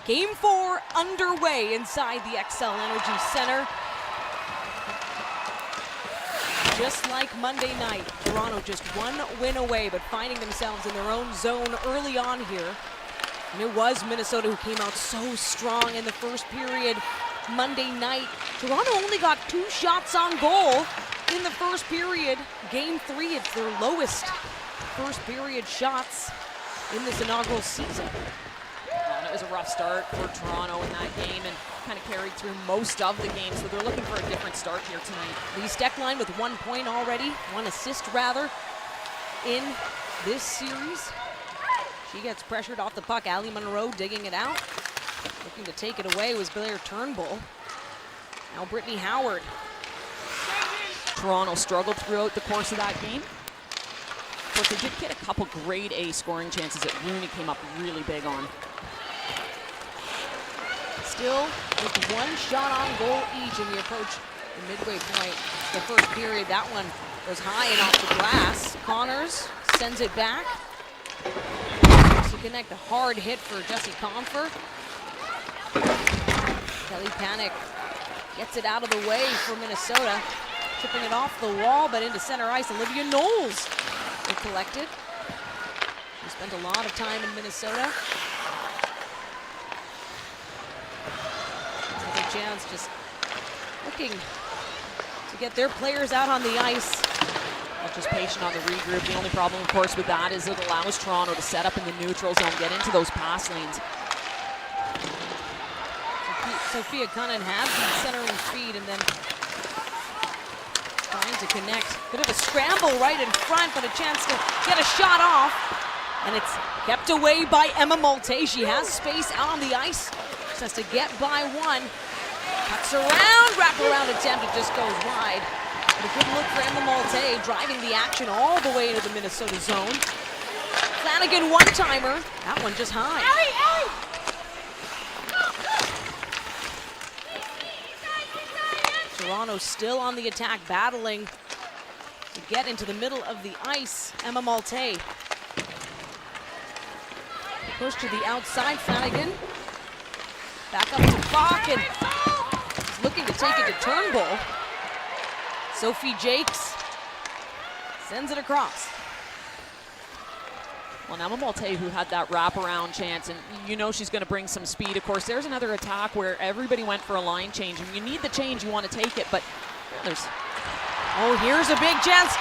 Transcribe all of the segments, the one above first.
Game 4 underway inside the XL Energy Center. Just like Monday night, Toronto just one win away, but finding themselves in their own zone early on here. And it was Minnesota who came out so strong in the first period Monday night. Toronto only got 2 shots on goal in the first period. Game 3, it's their lowest first period shots in this inaugural season. And it was a rough start for Toronto in that game and kind of carried through most of the game, so they're looking for a different start here tonight. Lee Steckline with 1 point already, 1 assist rather, in this series. She gets pressured off the puck. Allie Monroe digging it out. Looking to take it away was Blair Turnbull. Now Brittany Howard. Toronto struggled throughout the course of that game. Of course, they did get a couple grade A scoring chances that Rooney came up really big on. Still with 1 shot on goal each in the approach, the midway point. The first period, that one was high and off the glass. Connors sends it back. To connect, a hard hit for Jessie Comfer. Kelly Panic gets it out of the way for Minnesota. Chipping it off the wall, but into center ice. Olivia Knowles will collect it. She spent a lot of time in Minnesota. Another chance, just looking to get their players out on the ice. Just patient on the regroup. The only problem, of course, with that is it allows Toronto to set up in the neutral zone, get into those pass lanes. Sophia Cunnan has the centering feed and then trying to connect. Bit of a scramble right in front, but a chance to get a shot off. And it's kept away by Emma Malte. She has space out on the ice. Just has to get by one. Cuts around, wrap-around attempt, it just goes wide. But a good look for Emma Malte, driving the action all the way into the Minnesota zone. Flanagan one-timer, that one just high. Toronto still on the attack, battling to get into the middle of the ice. Emma Malte. Push to the outside, Flanagan. Back up to Bach, and he's looking to take it to Turnbull. Sophie Jakes sends it across. Well, now Malte, who had that wraparound chance, and you know she's going to bring some speed. Of course, there's another attack where everybody went for a line change, and you need the change, you want to take it, but there's... Oh, here's a big chance.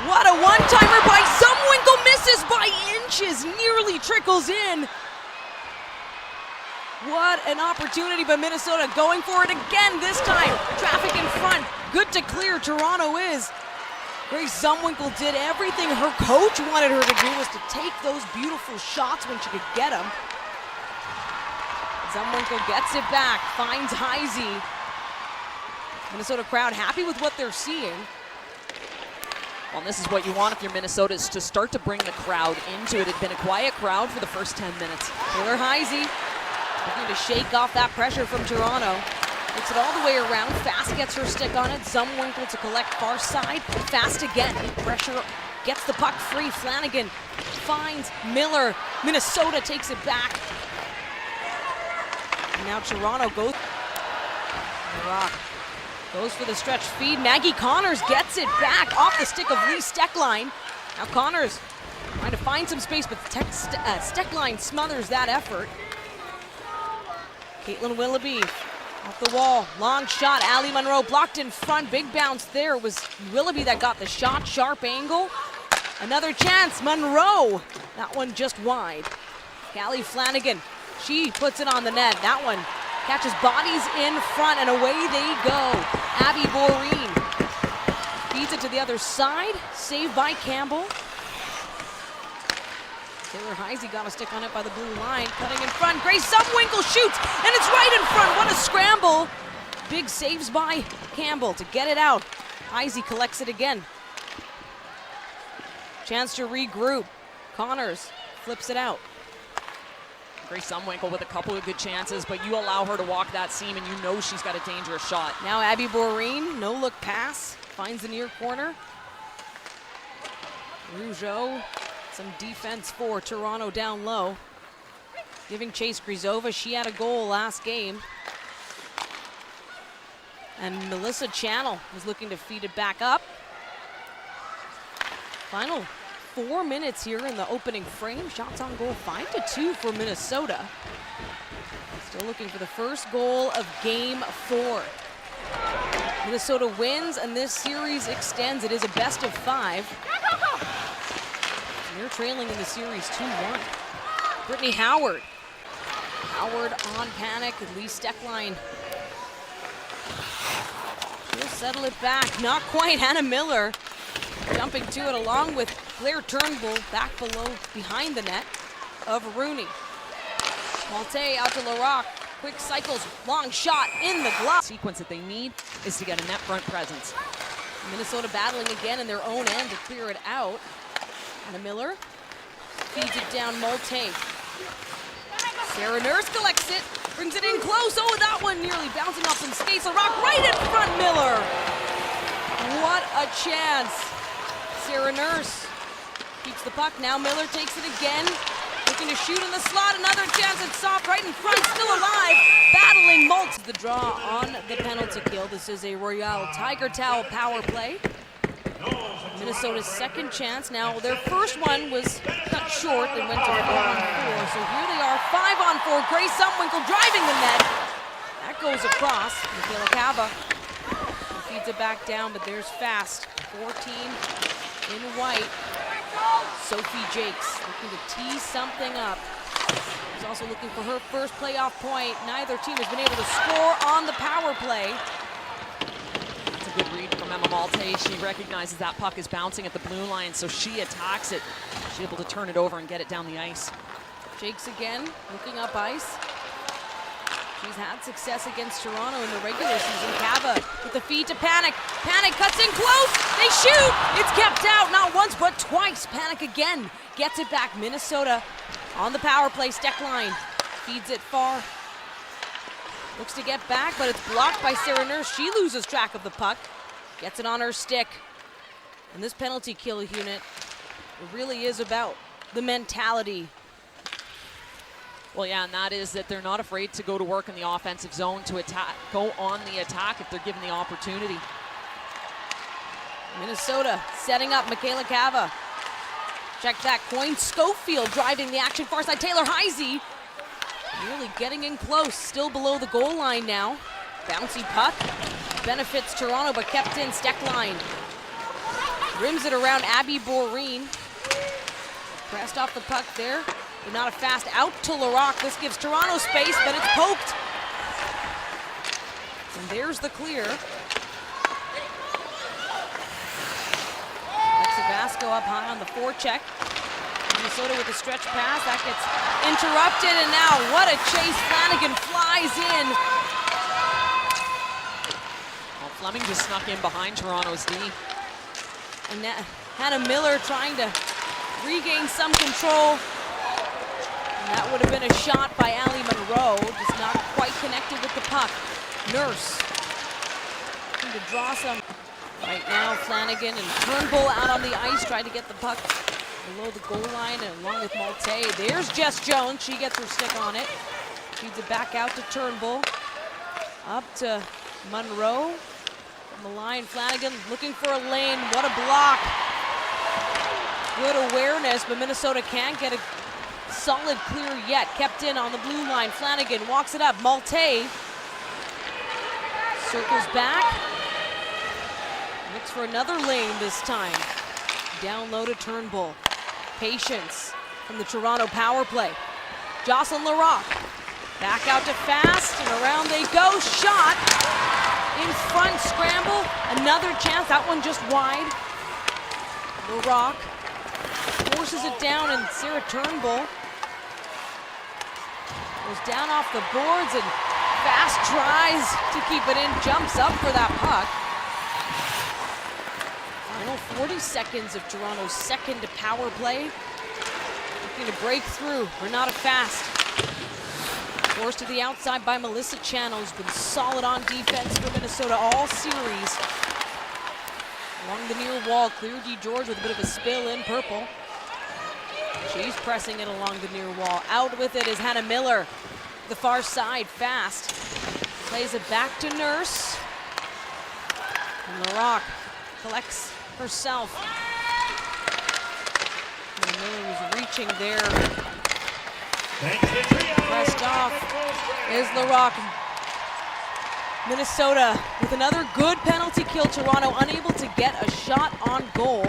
What a one-timer by Zumwinkle, misses by inches, nearly trickles in. What an opportunity by Minnesota, going for it again this time. Traffic in front, good to clear, Toronto is. Grace Zumwinkle did everything her coach wanted her to do, was to take those beautiful shots when she could get them. Zumwinkle gets it back, finds Heisey. Minnesota crowd happy with what they're seeing. Well, this is what you want if you're Minnesota, is to start to bring the crowd into it. It's been a quiet crowd for the first 10 minutes. Taylor Heisey looking to shake off that pressure from Toronto. Takes it all the way around. Fast gets her stick on it. Zumwinkle to collect far side. Fast again. Pressure gets the puck free. Flanagan finds Miller. Minnesota takes it back. And now Toronto goes. Goes for the stretch feed. Maggie Connors gets it back off the stick of Lee Steckline. Now Connors trying to find some space, but Steckline smothers that effort. Caitlin Willoughby off the wall, long shot. Allie Monroe blocked in front, big bounce there. It was Willoughby that got the shot, sharp angle. Another chance, Monroe. That one just wide. Callie Flanagan, she puts it on the net. That one catches bodies in front, and away they go. Abby Boreen feeds it to the other side, saved by Campbell. Taylor Heisey got a stick on it by the blue line, cutting in front. Grace Zumwinkle shoots, and it's right in front. What a scramble. Big saves by Campbell to get it out. Heisey collects it again. Chance to regroup. Connors flips it out. Grace Zumwinkle with a couple of good chances, but you allow her to walk that seam and you know she's got a dangerous shot. Now Abby Boreen, no look pass, finds the near corner. Rougeau, some defense for Toronto down low. giving chase. Grizova, she had a goal last game. And Melissa Channel was looking to feed it back up. Final 4 minutes here in the opening frame. Shots on goal 5-2 for Minnesota. Still looking for the first goal of game 4. Minnesota wins and this series extends. It is a best of 5. And they're trailing in the series 2-1. Brittany Howard. Howard on panic, and Lee Steckline. She'll settle it back, not quite. Hannah Miller jumping to it along with Claire Turnbull back below, behind the net of Rooney. Malte out to Larocque, quick cycles, long shot in the glove. Sequence that they need is to get a net front presence. Minnesota battling again in their own end to clear it out. Hannah Miller feeds it down Malte. Sarah Nurse collects it, brings it in close. Oh, that one nearly bouncing off some skates. Larocque right in front, Miller. What a chance. Sarah Nurse keeps the puck. Now Miller takes it again. Looking to shoot in the slot. Another chance. It's soft right in front. Still alive. Battling Maltz. The draw on the penalty kill. This is a Royale Tiger Towel power play. Minnesota's second chance. Now their first one was cut short. They went to 4-on-4. So here they are, 5-on-4. Grace Sumwinkle driving the net. That goes across. Michaela Cava feeds it back down, but there's fast. 14 in white. Sophie Jakes looking to tee something up. She's also looking for her first playoff point. Neither team has been able to score on the power play. It's a good read from Emma Malte. She recognizes that puck is bouncing at the blue line, so she attacks it. She's able to turn it over and get it down the ice. Jakes again, looking up ice. She's had success against Toronto in the regular season. Cava with the feed to Panic. Panic cuts in close. They shoot. It's kept out, not once but twice. Panic again gets it back. Minnesota on the power play. Steckline feeds it far. Looks to get back, but it's blocked by Sarah Nurse. She loses track of the puck. Gets it on her stick. And this penalty kill unit, it really is about the mentality. Well, yeah, and that is that they're not afraid to go to work in the offensive zone, to attack, go on the attack if they're given the opportunity. Minnesota setting up Michaela Cava. Check that, Coyne Schofield driving the action far side. Taylor Heisey really getting in close, still below the goal line now. Bouncy puck, benefits Toronto, but kept in. Steckline rims it around Abby Boreen. Pressed off the puck there. But not a fast out to Larocque. This gives Toronto space, but it's poked. And there's the clear. Alexa Vasco up high on the forecheck. Minnesota with a stretch pass. That gets interrupted, and now what a chase. Flanagan flies in. Well, Fleming just snuck in behind Toronto's D. And Hannah Miller trying to regain some control. And that would have been a shot by Allie Monroe, just not quite connected with the puck. Nurse looking to draw some. Right now, Flanagan and Turnbull out on the ice, trying to get the puck below the goal line, and along with Malte. There's Jess Jones. She gets her stick on it. Feeds it back out to Turnbull. Up to Monroe. From the line, Flanagan looking for a lane. What a block. Good awareness, but Minnesota can't get a solid clear yet. Kept in on the blue line. Flanagan walks it up. Malte circles back. Looks for another lane this time. Down low to Turnbull. Patience from the Toronto power play. Jocelyn Larocque back out to Fast, and around they go. Shot in front, scramble. Another chance. That one just wide. Larocque forces it down, and Sarah Turnbull goes down off the boards, and Fast tries to keep it in, jumps up for that puck. Final 40 seconds of Toronto's second power play. Looking to break through. Renata Fast. Forced to the outside by Melissa Channel, who's been solid on defense for Minnesota all series. Along the near wall, clear D. George with a bit of a spill in purple. She's pressing it along the near wall. Out with it is Hannah Miller. The far side, fast. Plays it back to Nurse. And LaRock collects herself. And Miller was reaching there. Pressed off is LaRock. Minnesota with another good penalty kill. Toronto unable to get a shot on goal.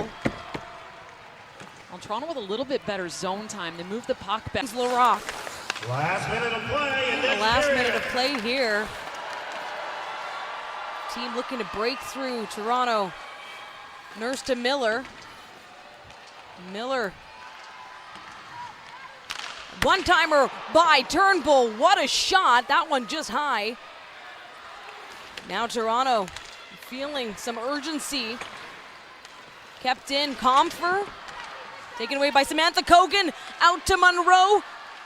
Well, Toronto with a little bit better zone time. They move the puck back. LaRock. Last minute of play. The last minute of play here. Team looking to break through. Toronto. Nurse to Miller. Miller. One-timer by Turnbull. What a shot. That one just high. Now Toronto feeling some urgency. Kept in. Comfer. Taken away by Samantha Cogan. Out to Monroe.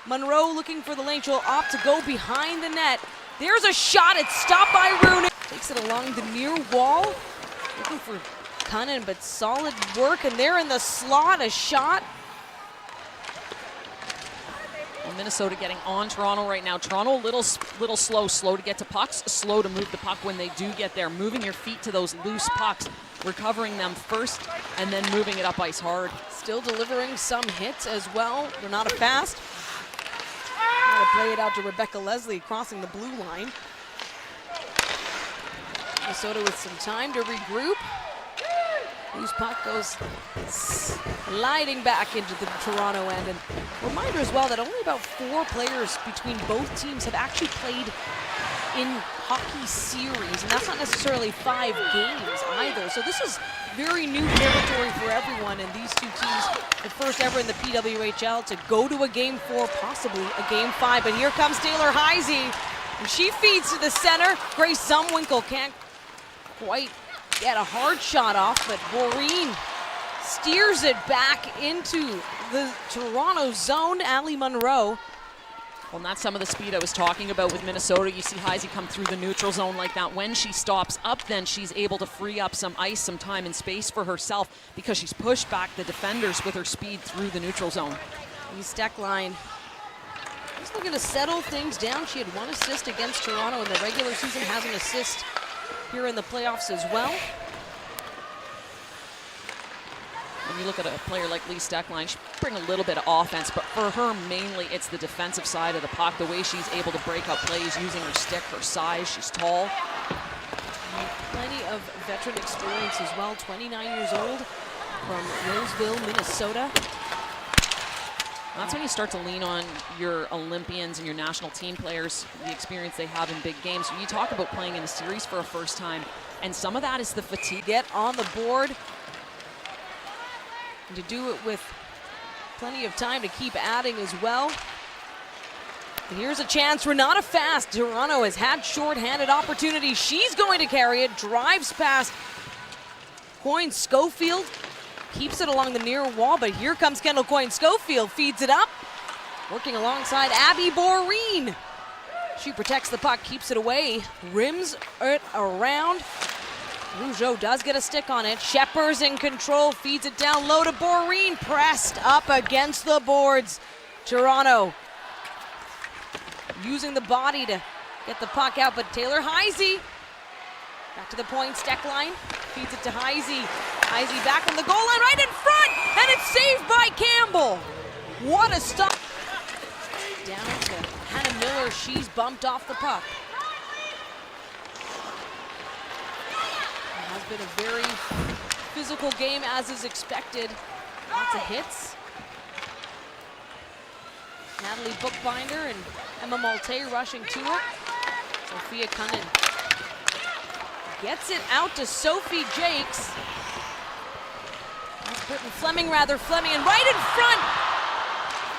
Monroe looking for the lane. She'll opt to go behind the net. There's a shot. It's stopped by Rooney. Takes it along the near wall. Looking for Cunnin, but solid work. And there in the slot, a shot. Well, Minnesota getting on Toronto right now. Toronto a little slow to get to pucks, slow to move the puck when they do get there. Moving your feet to those loose pucks, recovering them first, and then moving it up ice hard. Still delivering some hits as well. They're not a fast. Trying to play it out to Rebecca Leslie crossing the blue line. Minnesota with some time to regroup. Loose puck goes sliding back into the Toronto end. And reminder as well that only about 4 players between both teams have actually played in hockey series, and that's not necessarily 5 games either. So this is very new territory for everyone, and these two teams, the first ever in the PWHL to go to a Game 4, possibly a Game 5. But here comes Taylor Heisey, and she feeds to the center. Grace Zumwinkle can't quite get a hard shot off, but Boreen steers it back into the Toronto zone. Ali Monroe. Well, and that's some of the speed I was talking about with Minnesota. You see Heisey come through the neutral zone like that. When she stops up, then she's able to free up some ice, some time and space for herself because she's pushed back the defenders with her speed through the neutral zone. Steckline just looking to settle things down. She had 1 assist against Toronto in the regular season, has an assist here in the playoffs as well. When you look at a player like Lee Steckline, she bring a little bit of offense, but for her mainly it's the defensive side of the puck, the way she's able to break up plays using her stick, her size. She's tall. Plenty of veteran experience as well. 29 years old from Roseville, Minnesota. That's when you start to lean on your Olympians and your national team players, the experience they have in big games. When you talk about playing in a series for a first time, and some of that is the fatigue. Get on the board, and to do it with plenty of time to keep adding as well. And here's a chance. Renata Fast. Toronto has had short-handed opportunities. She's going to carry it. Drives past Coyne Schofield. Keeps it along the near wall, but here comes Kendall Coyne Schofield. Feeds it up. Working alongside Abby Boreen. She protects the puck, keeps it away. Rims it around. Rougeau does get a stick on it. Shepard's in control, feeds it down low to Boreen. Pressed up against the boards. Toronto using the body to get the puck out, but Taylor Heisey back to the point, Steckline feeds it to Heisey. Heisey back on the goal line, right in front, and it's saved by Campbell. What a stop. Down to Hannah Miller, she's bumped off the puck. It has been a very physical game as is expected. Lots of hits. Natalie Bookbinder and Emma Malte rushing to it. Sophia Cunnin gets it out to Sophie Jakes. That's Britton Fleming, and right in front.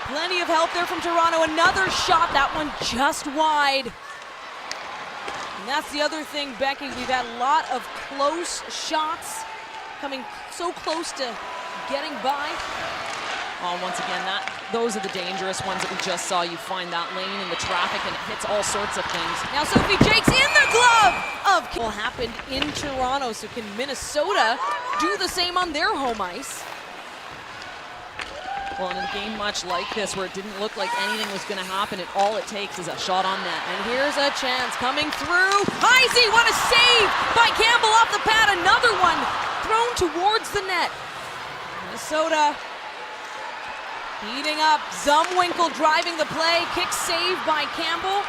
Plenty of help there from Toronto. Another shot, that one just wide. And that's the other thing, Becky. We've had a lot of close shots coming so close to getting by. Oh, once again, those are the dangerous ones that we just saw. You find that lane in the traffic and it hits all sorts of things. Now Sophie Jakes in the glove of what happened in Toronto. So can Minnesota do the same on their home ice? Well, in a game much like this, where it didn't look like anything was going to happen, all it takes is a shot on net. And here's a chance coming through. Heisey, what a save by Campbell off the pad. Another one thrown towards the net. Minnesota heating up. Zumwinkle driving the play. Kick save by Campbell.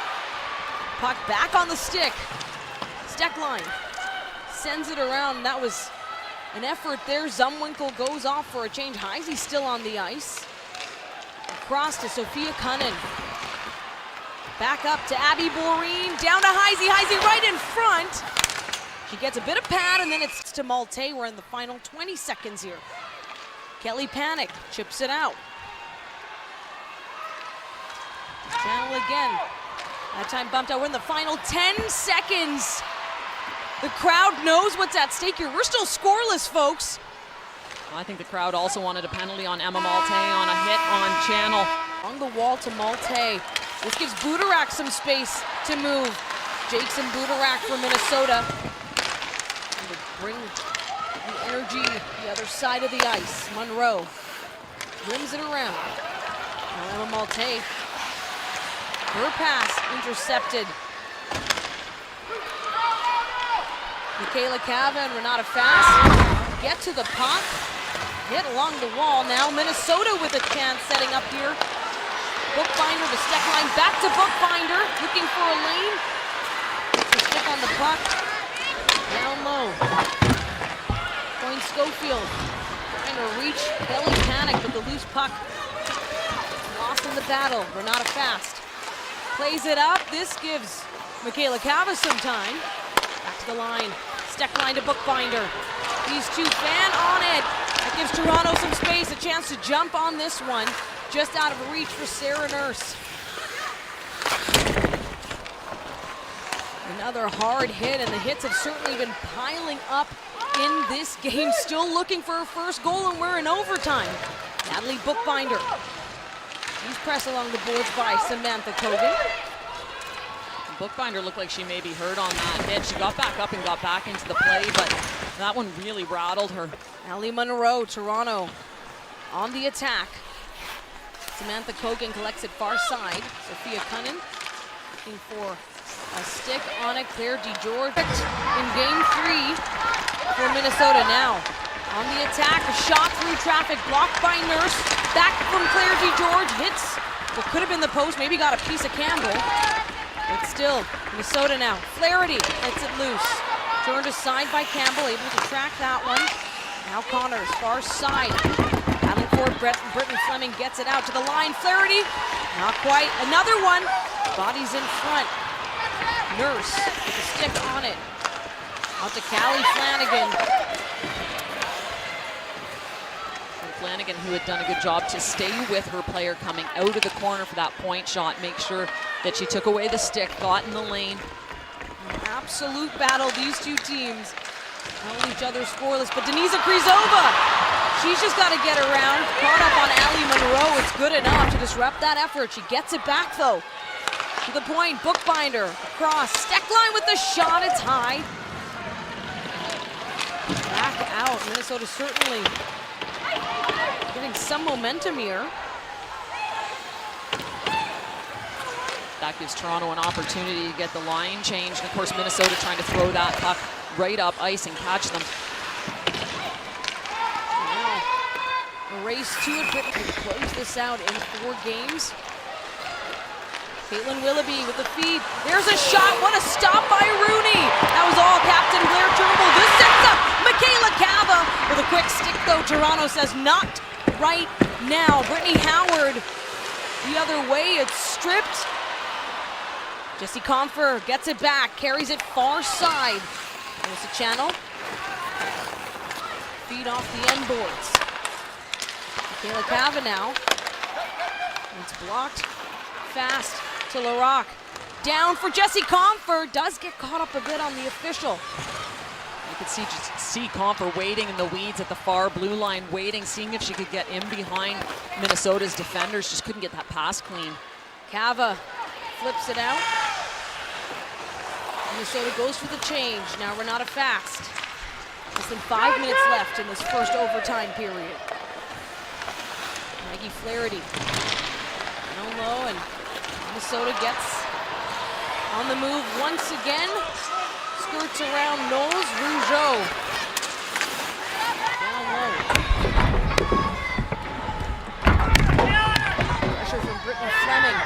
Puck back on the stick. Steckline sends it around. That was an effort there. Zumwinkle goes off for a change. Heisey still on the ice. Across to Sophia Cunnin. Back up to Abby Boreen. Down to Heisey. Heisey right in front. She gets a bit of pad, and then it's to Malte. We're in the final 20 seconds here. Kelly Panic chips it out. Channel again. That time bumped out. We're in the final 10 seconds. The crowd knows what's at stake here. We're still scoreless, folks. Well, I think the crowd also wanted a penalty on Emma Malte on a hit on Channel. On the wall to Malte. This gives Budarak some space to move. Jason Budarak for Minnesota. And to bring the energy the other side of the ice. Monroe rims it around. Now Emma Malte. Her pass intercepted. Michaela Cava and Renata Fast get to the puck. Hit along the wall. Now Minnesota with a chance setting up here. Bookbinder, the step line back to Bookbinder. Looking for a lane. The stick on the puck. Down low. Going Schofield. Trying to reach Kelly Panic with the loose puck. Lost in the battle. Renata Fast plays it up. This gives Michaela Cava some time. Back to the line. Steck line to Bookbinder. These two fan on it. That gives Toronto some space, a chance to jump on this one. Just out of reach for Sarah Nurse. Another hard hit, and the hits have certainly been piling up in this game. Still looking for her first goal, and we're in overtime. Natalie Bookbinder. She's pressed along the boards by Samantha Kogan. Bookbinder looked like she may be hurt on that hit. She got back up and got back into the play, but that one really rattled her. Allie Monroe, Toronto on the attack. Samantha Kogan collects it far side. Sophia Cunnin looking for a stick on it. Claire DeGeorge in game 3 for Minnesota now. On the attack, a shot through traffic, blocked by Nurse. Back from Claire DeGeorge, hits what could have been the post, maybe got a piece of Campbell. But still, Minnesota now. Flaherty lets it loose. Turned aside by Campbell, able to track that one. Now Connors, far side. Battling for Brittany Fleming gets it out to the line. Flaherty, not quite. Another one. Bodies in front. Nurse with a stick on it. Out to Callie Flanagan. Flanagan, who had done a good job to stay with her player coming out of the corner for that point shot, make sure that she took away the stick, got in the lane. An absolute battle, these two teams. Held each other scoreless, but Denisa Krizova, she's just got to get around. Caught up on Allie Monroe, it's good enough to disrupt that effort. She gets it back though. To the point, Bookbinder, across, Steckline with the shot, it's high. Back out, Minnesota certainly getting some momentum here. That gives Toronto an opportunity to get the line changed. And of course, Minnesota trying to throw that puck right up ice and catch them. Now, a race to it, but to close this out in 4 games. Caitlin Willoughby with the feed. There's a shot. What a stop by Rooney. That was all Captain Blair Turnbull. This sets up Michaela Cava with a quick stick, though. Toronto says not right now. Brittany Howard the other way. It's stripped. Jessie Confer gets it back, carries it far side. There's the channel. Feed off the end boards. Michaela Cava now. It's blocked. Fast to LaRock. Down for Jessie Confer. Does get caught up a bit on the official. You could see Confer waiting in the weeds at the far blue line, waiting, seeing if she could get in behind Minnesota's defenders. Just couldn't get that pass clean. Cava flips it out. Minnesota goes for the change. Now Renata Fast. Less than 5 minutes left in this first overtime period. Maggie Flaherty. Down low, and Minnesota gets on the move once again. Skirts around Knowles. Rougeau down low. Pressure from Brittany Fleming.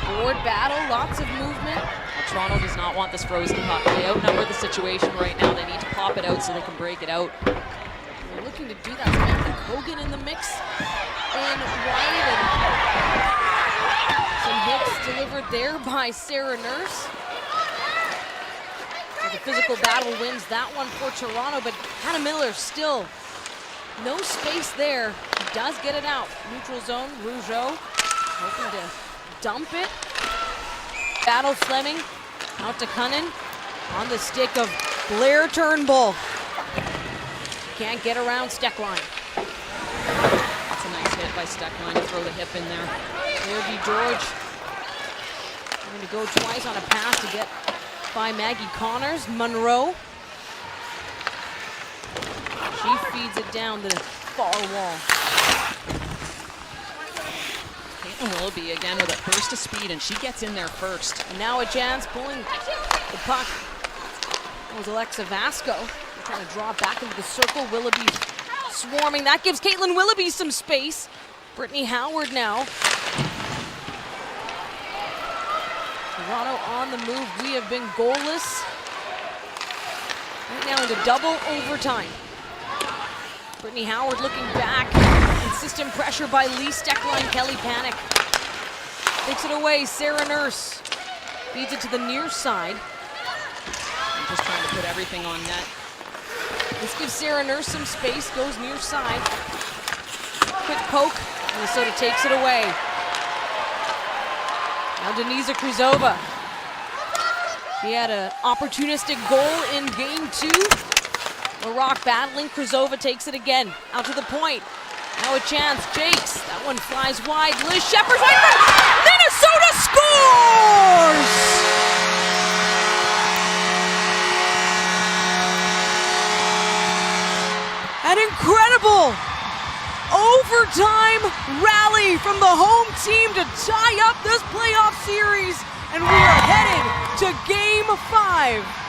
Board battle, lots of movement. Well, Toronto does not want this frozen puck. They outnumber the situation right now. They need to pop it out so they can break it out. They're looking to do that. Samantha Kogan in the mix. In white, and some hits delivered there by Sarah Nurse. So the physical battle wins that one for Toronto, but Hannah Miller still no space there. He does get it out. Neutral zone, Rougeau hoping to dump it. Battle Fleming out to Cunnin on the stick of Blair Turnbull. Can't get around Steckline. That's a nice hit by Steckline to throw the hip in there. There be George. Going to go twice on a pass to get by Maggie Connors. Monroe. She feeds it down the far wall. Caitlin Willoughby again with a burst of speed, and she gets in there first. And now a chance pulling the puck. That was Alexa Vasco. They're trying to draw back into the circle. Willoughby swarming. That gives Caitlin Willoughby some space. Brittany Howard now. Toronto on the move. We have been goalless. Right now into double overtime. Brittany Howard looking back. Insistent pressure by Lee Steckline. Kelly Panic takes it away. Sarah Nurse feeds it to the near side. I'm just trying to put everything on net. This gives Sarah Nurse some space. Goes near side. Quick poke. Minnesota takes it away. Now Denisa Kruzova. She had an opportunistic goal in game 2. LaRock battling. Kruzova takes it again. Out to the point. Now a chance. Jakes. That one flies wide. Liz Shepard's right front. Minnesota scores! An incredible overtime rally from the home team to tie up this playoff series. And we are headed to Game 5.